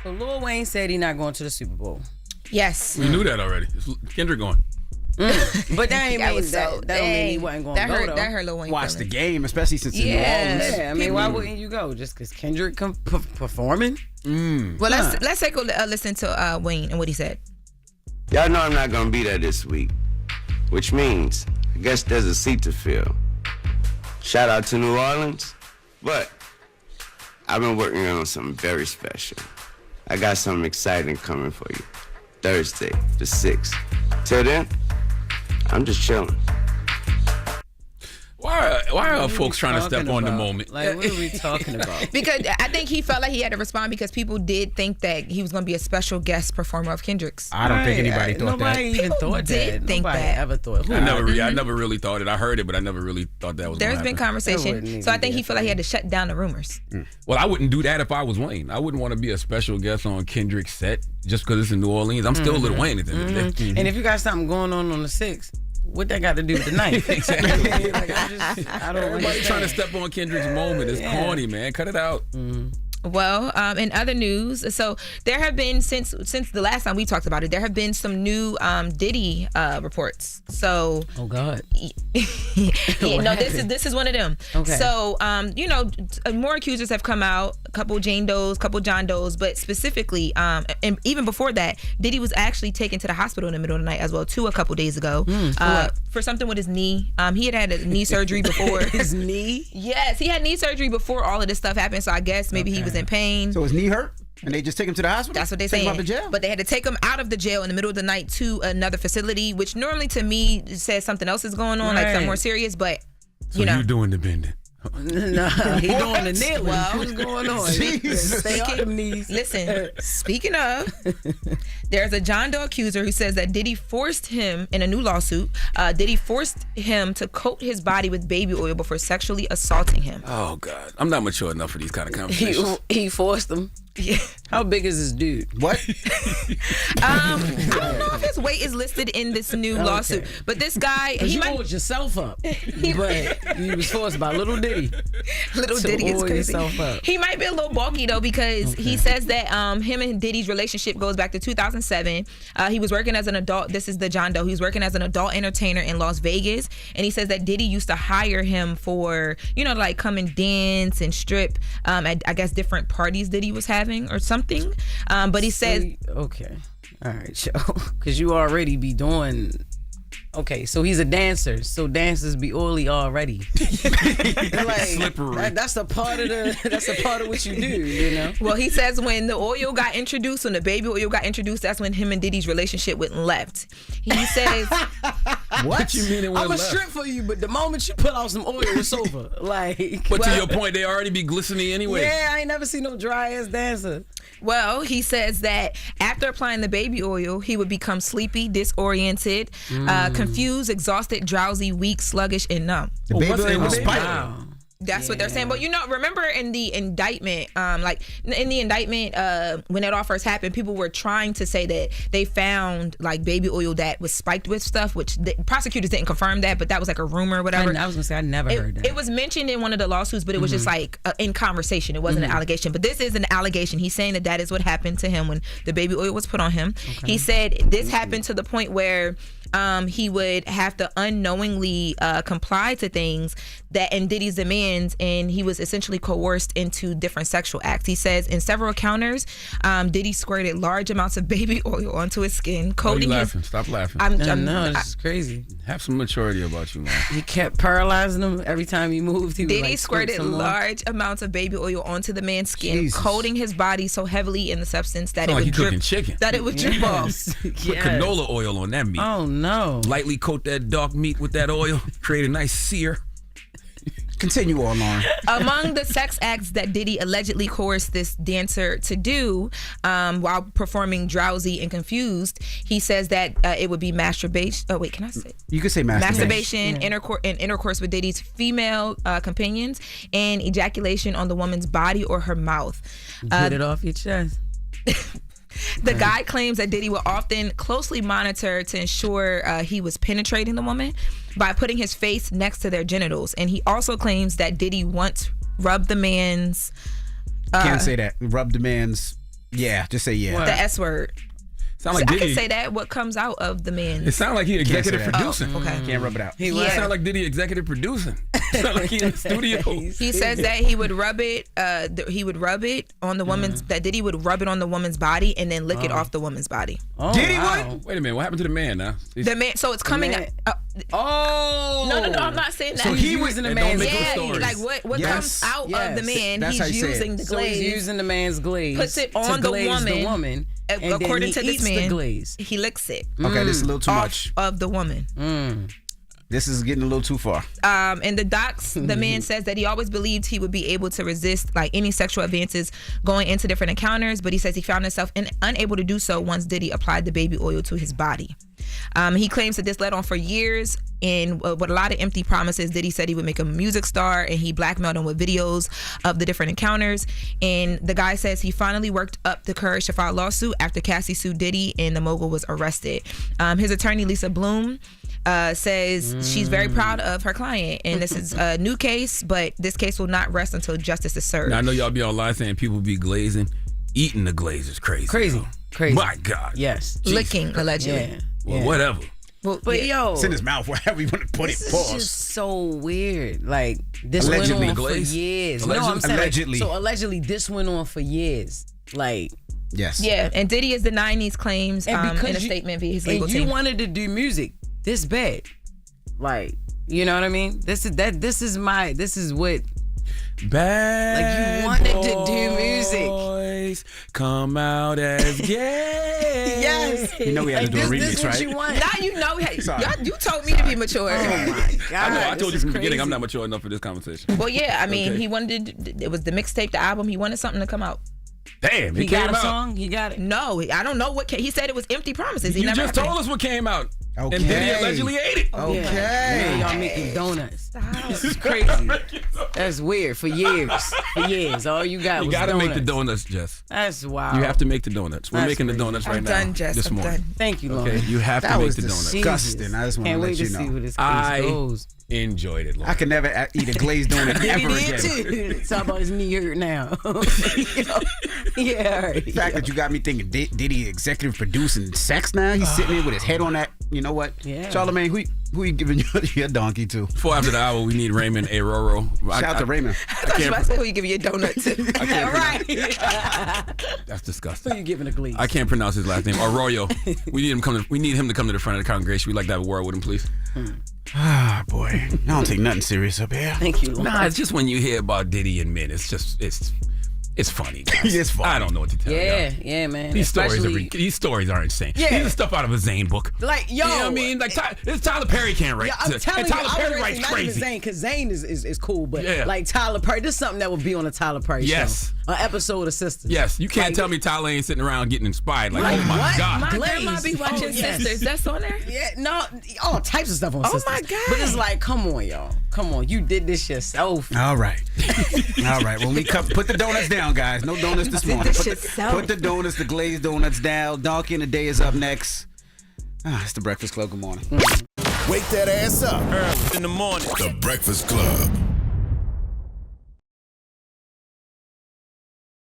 So Lil Wayne said he's not going to the Super Bowl. Yes. We knew that already. It's Kendrick going. But that ain't mean that don't mean he wasn't going to go, though. That hurt Lil Wayne. Watch the game, especially since it's New Orleans. Yeah, I mean, why wouldn't you go? Just because Kendrick performing? Well, let's take a listen to Wayne and what he said. Y'all know I'm not going to be there this week, which means I guess there's a seat to fill. Shout out to New Orleans, but I've been working on something very special. I got something exciting coming for you. Thursday, the 6th. Till then, I'm just chilling. Why are folks trying to step on the moment? Like, what are we talking about? Because I think he felt like he had to respond because people did think that he was going to be a special guest performer of Kendrick's. I don't think anybody thought that. Nobody even thought that. Think Nobody that. ever thought. I never really thought it. I heard it, but I never really thought that was. There's been That conversation, wouldn't so I even think be he a felt like he had to shut down the rumors. Well, I wouldn't do that if I was Wayne. I wouldn't want to be a special guest on Kendrick's set just because it's in New Orleans. I'm still Lil Wayne at the end of the day. And if you got something going on the 6th, what that got to do with the night? Exactly. Like, I don't Everybody understand. trying to step on Kendrick's moment. It's corny, man. Cut it out. Well, in other news, so there have been since the last time we talked about it, there have been some new Diddy reports. So, Oh God. this is one of them. Okay. So, more accusers have come out, a couple Jane Does, couple John Does, but specifically, and even before that, Diddy was actually taken to the hospital in the middle of the night as well, too, a couple days ago, for something with his knee. He had a knee surgery before. His knee? Yes, he had knee surgery before all of this stuff happened. So I guess maybe he was in pain. So his knee hurt, and they just take him to the hospital? That's what they take saying. him out of jail? But they had to take him out of the jail in the middle of the night to another facility, which normally to me says something else is going on, like something more serious. But So you doing the bending? No, he doing the kneeling. Well, What's going on? Jesus. Stay on them knees. Listen, speaking of, there's a John Doe accuser who says that Diddy forced him in a new lawsuit. Diddy forced him to coat his body with baby oil before sexually assaulting him. Oh God, I'm not mature enough for these kind of conversations. He forced him. Yeah. How big is this dude? What? I don't know if his weight is listed in this new lawsuit, but this guy, he You might. oiled yourself up, but you was forced by Little Diddy. Little to Diddy is oil crazy. yourself up. He might be a little bulky though because he says that him and Diddy's relationship goes back to 2007. He was working as an adult. This is the John Doe. He was working as an adult entertainer in Las Vegas, and he says that Diddy used to hire him for like come and dance and strip at I guess different parties Diddy was having or something. But he says, okay, all right, yo, because you already be doing. Okay, so he's a dancer. So dancers be oily already. Like, Slippery. That's a part of what you do, you know. well, he says when the oil got introduced, when the baby oil got introduced, that's when him and Diddy's relationship went left. He says, What you mean it I'm went a left? strip for you, but the moment you pull out some oil, it's over. Like, But to your point, they already be glistening anyway. yeah, I ain't never seen no dry ass dancer. well, he says that after applying the baby oil, he would become sleepy, disoriented, confused, exhausted, drowsy, weak, sluggish, and numb. The baby what's oil was it? spiky. Wow. That's what they're saying. But remember in the indictment, when it all first happened, people were trying to say that they found like baby oil that was spiked with stuff, which the prosecutors didn't confirm that, but that was like a rumor or whatever. I was gonna say I never heard that. It was mentioned in one of the lawsuits, but it was just like in conversation. It wasn't an allegation. But this is an allegation. He's saying that is what happened to him when the baby oil was put on him. Okay. He said this happened to the point where he would have to unknowingly comply to things that in Diddy's demands, and he was essentially coerced into different sexual acts. He says in several encounters, Diddy squirted large amounts of baby oil onto his skin, Why you coating his. laughing? Stop laughing. No, this is crazy. Have some maturity about you, man. He kept paralyzing him every time he moved. He would, Diddy like, squirt squirted some more. large amounts of baby oil onto the man's skin, Jesus. coating his body so heavily in the substance that Sound it like would you drip. cooking chicken. That it would drip off. Put Yes. canola oil on that meat. Oh no. Lightly coat that dark meat with that oil. Create a nice sear. Continue on, Lauren. Among the sex acts that Diddy allegedly coerced this dancer to do while performing drowsy and confused, he says that it would be masturbation. Oh, wait, can I say? You could say masturbation. Intercourse with Diddy's female companions, and ejaculation on the woman's body or her mouth. Get it off your chest. The guy claims that Diddy would often closely monitor to ensure he was penetrating the woman by putting his face next to their genitals. And he also claims that Diddy once rubbed the man's... Can't say that. Rub the man's Yeah, just say yeah. The S word. Sound like I Diddy. can say that. What comes out of the man? It sounds like he executive say that. producing. Okay. Can't rub it out. He Yeah. It sounds like Diddy executive producing. Sound like he in the studio. He says that he would rub it. He would rub it on the woman's. That Diddy would rub it on the woman's body and then lick it off the woman's body. Oh, Diddy wow. would? Wait a minute, what happened to the man now? The man. So it's coming. man. No, I'm not saying that. So He he's was- using the and don't man's make up yeah, stories. like what Yes. comes out of Yes. the man, That's how he's you say it. using the So glaze. he's using the man's glaze. Puts it to on the glaze woman. woman. And then According he to this eats man, the glaze. he licks it Okay, this is a little too off much. of the woman. This is getting a little too far. In the docs, the man says that he always believed he would be able to resist like any sexual advances going into different encounters, but he says he found himself unable to do so once Diddy applied the baby oil to his body. He claims that this led on for years, and with a lot of empty promises. Diddy said he would make him a music star, and he blackmailed him with videos of the different encounters. And the guy says he finally worked up the courage to file a lawsuit after Cassie sued Diddy, and the mogul was arrested. His attorney, Lisa Bloom, says she's very proud of her client, and this is a new case, but this case will not rest until justice is served. Now, I know y'all be online saying people be glazing. Eating the glaze is crazy. Crazy. though. Crazy. My God. Yes. Licking, allegedly. Yeah. Well, Yeah. whatever. Well, But yo, It's in his mouth. Wherever you want to put it. this is Pause. just so weird. Like this Allegedly. went on for Glaze? years. Allegedly? No, I'm saying Allegedly. so allegedly this went on for years. Like Yes. yeah, and Diddy is denying these claims in a you- statement via his and legal you team. wanted to do music this bad. Like, you know what I mean? This is what Bad you wanted to do music. boys come out as gay. yes. You know we had to do a this remix, what right? you want. Now you know, hey, Sorry. you told me to be mature. Oh my God. I know. I this told you is from the beginning I'm crazy. not mature enough for this conversation. Well, yeah, I mean, Okay. he wanted it was the mixtape, the album. He wanted something to come out. Damn, He it got came a out. song. He got it. No, I don't know what he said. It was empty promises. He You never just happened. told us what came out. Okay. And Diddy allegedly ate it. Yeah. Okay. Now y'all making donuts. This is crazy. That's weird. For years. All you got You was gotta donuts. make the donuts, Jess. That's wild. You have to make the donuts. We're That's making the crazy. donuts right I'm now. done, Jess. This I'm morning. done. Thank you, Lord. Okay, you have to That make was the donuts. disgusting. I just want to Can't let wait you to see know. where this case I goes. enjoyed it, Lord. I can never eat a glazed donut ever He again. did too. Talk about his knee hurt now. Yeah, all right. The fact that you got me thinking Diddy executive producing sex now. He's sitting there with his head on that. You know what? Yeah. Charlamagne, who you giving your donkey to? Before after the hour, we need Raymond Aroro. Shout out to Raymond. I said, who you give you a donut to? Right. That's Who disgusting. you giving a gleam? I can't pronounce his last name. Arroyo. We need him to come to the front of the congregation. We'd like to have a word with him, please. Ah, boy. I don't take nothing serious up here. Thank you, Lord. Nah, it's just when you hear about Diddy and men, it's funny. Guys. It's funny. I don't know what to tell Yeah, you. yeah, man. These Especially, stories are insane. Yeah. These are stuff out of a Zane book. like, yo. You know what I mean? Like this Tyler Perry can't write. Yeah, I'm telling and you, Tyler Perry I writes not even crazy. Zane, because Zane is cool, but Yeah. like Tyler Perry, this is something that would be on a Tyler Perry Yes. show. An episode of Sisters. Yes, you can't Like- tell me Tyler ain't sitting around getting inspired. Like, Like, oh my what? God. My Glaze. grandma be watching Oh, yes. Sisters. That's on there? Yeah, no, all types of stuff on Sisters. my God. But it's like, come on, y'all. Come on. You did this yourself. All right. All right. When we come, put the donuts down, guys. No donuts this morning. this Put yourself. put the donuts, the glazed donuts down. Donkey in the day is up next. It's the Breakfast Club. Good morning. Wake that ass up. Early in the morning. The Breakfast Club.